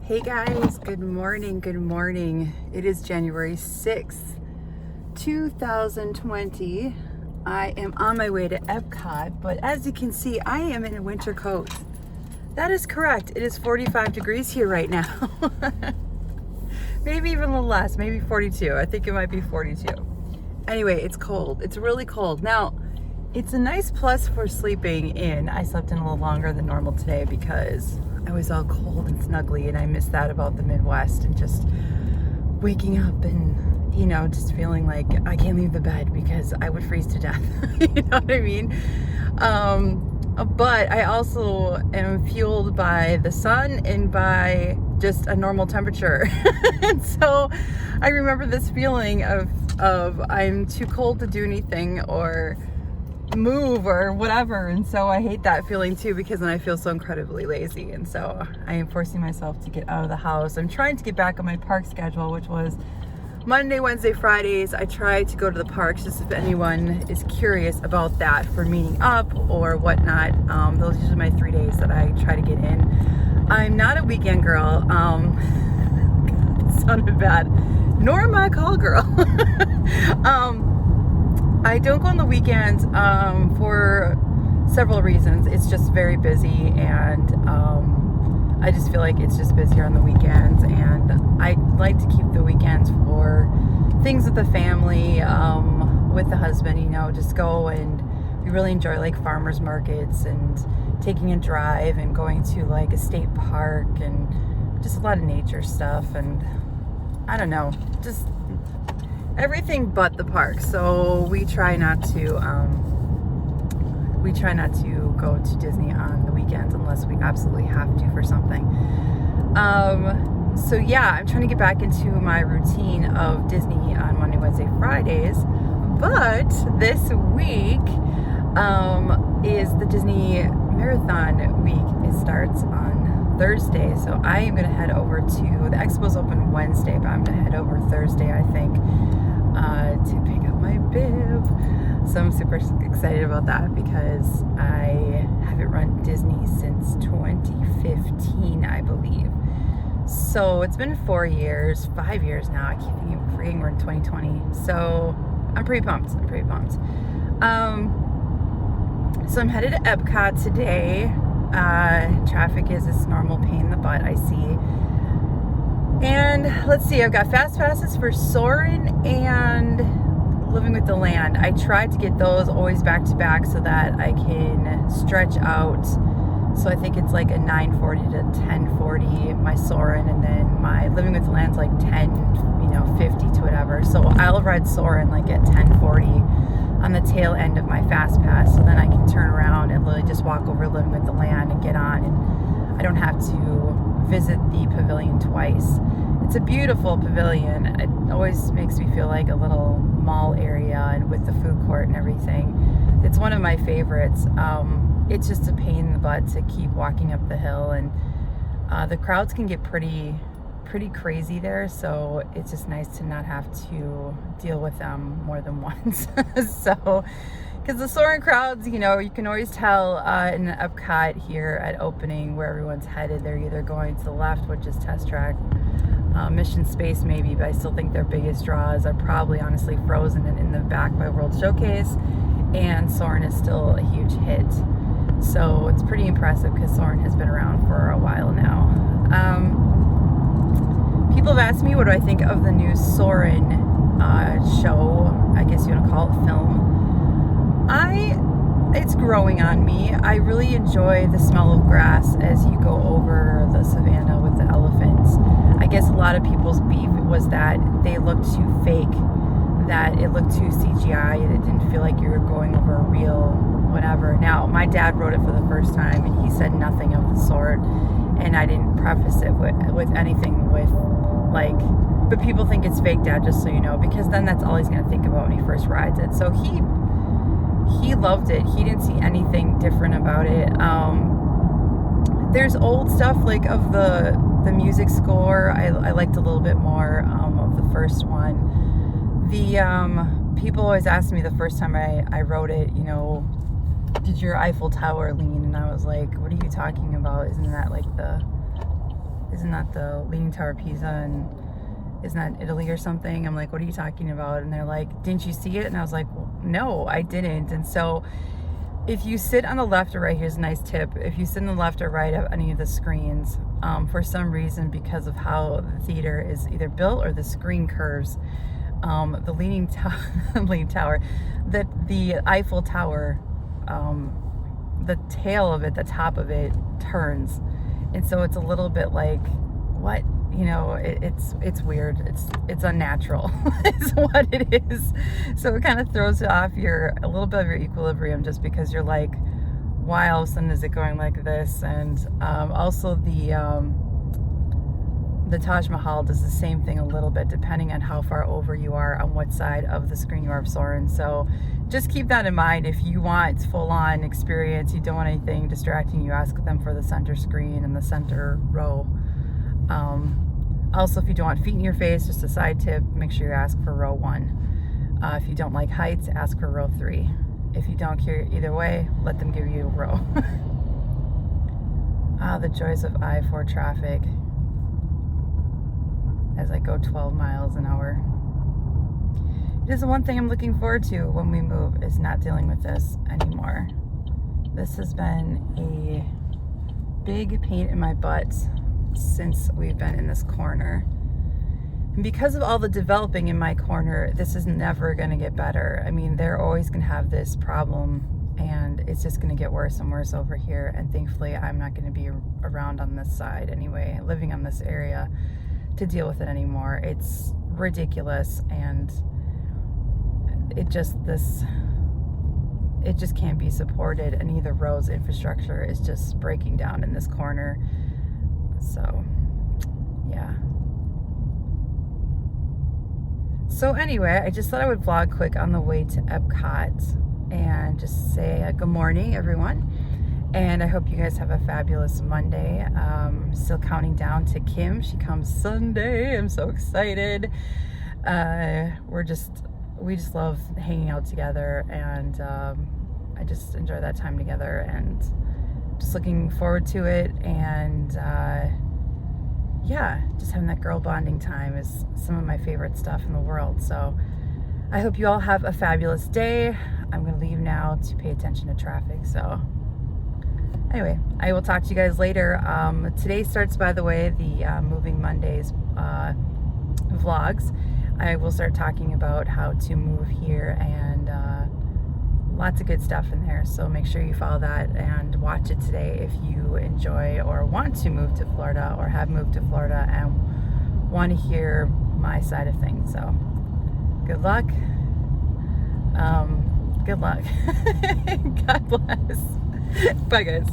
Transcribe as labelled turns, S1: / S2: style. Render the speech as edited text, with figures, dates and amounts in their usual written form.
S1: Hey guys, good morning, good morning. It is January 6th, 2020. I am on my way to Epcot, but as you can see, I am in a winter coat. That is correct. It is 45 degrees here right now. Maybe even a little less, maybe 42. I think it might be 42. Anyway, it's cold. It's really cold. Now, it's a nice plus for sleeping in. I slept in a little longer than normal today because I was all cold and snuggly, and I miss that about the Midwest and just waking up and, just feeling like I can't leave the bed because I would freeze to death. You know what I mean? But I also am fueled by the sun and by just a normal temperature. And so I remember this feeling of I'm too cold to do anything or move or whatever, and so I hate that feeling too, because then I feel so incredibly lazy, and so I am forcing myself to get out of the house. I'm trying to get back on my park schedule, which was Monday, Wednesday, Fridays. I try to go to the parks, just if anyone is curious about that, for meeting up or whatnot. Those are usually my 3 days that I try to get in. I'm not a weekend girl. It sounded bad. Nor am I a call girl. I don't go on the weekends for several reasons. It's just very busy, and I just feel like it's just busier on the weekends, and I like to keep the weekends for things with the family, with the husband, just go, and we really enjoy like farmers markets and taking a drive and going to like a state park and just a lot of nature stuff, and I don't know, just everything but the park. So we try not to go to Disney on the weekends unless we absolutely have to for something. So yeah, I'm trying to get back into my routine of Disney on Monday, Wednesday, Fridays. But this week is the Disney Marathon week. It starts on Thursday, so I am going to head over to the Expo's open Wednesday, but I'm going to head over Thursday, I think, to pick up my bib. So I'm super excited about that because I haven't run Disney since 2015, I believe. So it's been 5 years now. I keep forgetting we're in 2020. So I'm pretty pumped. So I'm headed to Epcot today. Traffic is this normal pain in the butt, I see. And let's see, I've got fast passes for Soarin' and Living with the Land. I tried to get those always back to back so that I can stretch out. So I think it's like a 9:40 to 10:40 my Soarin', and then my Living with the Land's like 10:50 to whatever. So I'll ride Soarin' like at 10:40 on the tail end of my fast pass, so then I can turn around and literally just walk over Living with the Land and get on, and I don't have to visit the pavilion twice. It's a beautiful pavilion. It always makes me feel like a little mall area, and with the food court and everything. It's one of my favorites. It's just a pain in the butt to keep walking up the hill, and the crowds can get pretty crazy there, so it's just nice to not have to deal with them more than once. So, because the Soarin' crowds, you can always tell in Epcot here at opening where everyone's headed. They're either going to the left, which is Test Track, Mission Space maybe, but I still think their biggest draws are probably honestly Frozen and In the Back by World Showcase, and Soarin' is still a huge hit. So it's pretty impressive because Soarin' has been around for a while now. People have asked me what do I think of the new Soarin' show, I guess you want to call it film. It's growing on me. I really enjoy the smell of grass as you go over the savannah with the elephants. I guess a lot of people's beef was that they looked too fake, that it looked too CGI, and it didn't feel like you were going over a real whatever. Now, my dad wrote it for the first time, and he said nothing of the sort, and I didn't preface it with anything with like, but people think it's fake, Dad, just so you know, because then that's all he's going to think about when he first rides it. So he loved it. He didn't see anything different about it. There's old stuff like of the music score. I liked a little bit more of the first one. The people always asked me the first time I wrote it, did your Eiffel Tower lean? And I was like, what are you talking about? Isn't isn't that the Leaning Tower of Pisa, and isn't that Italy or something? I'm like, what are you talking about? And they're like, didn't you see it? And I was like, well, no, I didn't. And so if you sit on the left or right, here's a nice tip. If you sit on the left or right of any of the screens, for some reason, because of how the theater is either built or the screen curves, the Leaning Tower, the Eiffel Tower, the tail of it, the top of it turns. And so it's a little bit like, what? You know, it's weird. It's unnatural is what it is. So it kind of throws off a little bit of your equilibrium, just because you're like, why all of a sudden is it going like this? And also the Taj Mahal does the same thing a little bit, depending on how far over you are on what side of the screen you are of Soarin'. So just keep that in mind. If you want full-on experience, you don't want anything distracting you, ask them for the center screen and the center row. Also, if you don't want feet in your face, just a side tip, make sure you ask for row 1. If you don't like heights, ask for row 3. If you don't care either way, let them give you a row. The joys of I-4 traffic as I go 12 miles an hour. It is the one thing I'm looking forward to when we move, is not dealing with this anymore. This has been a big pain in my butt since we've been in this corner. And because of all the developing in my corner, this is never going to get better. I mean, they're always going to have this problem, and it's just going to get worse and worse over here. And thankfully, I'm not going to be around on this side anyway, living on this area, to deal with it anymore. It's ridiculous, and it just can't be supported, and either road's infrastructure is just breaking down in this corner. So yeah. So anyway, I just thought I would vlog quick on the way to Epcot and just say good morning, everyone. And I hope you guys have a fabulous Monday. Still counting down to Kim. She comes Sunday. I'm so excited. We just love hanging out together, and I just enjoy that time together, and just looking forward to it. And yeah, just having that girl bonding time is some of my favorite stuff in the world. So I hope you all have a fabulous day. I'm gonna leave now to pay attention to traffic. So anyway, I will talk to you guys later. Today starts, by the way, the Moving Mondays vlogs. I will start talking about how to move here, and lots of good stuff in there. So make sure you follow that and watch it today if you enjoy or want to move to Florida, or have moved to Florida and want to hear my side of things. So good luck. Good luck. God bless. Bye, guys.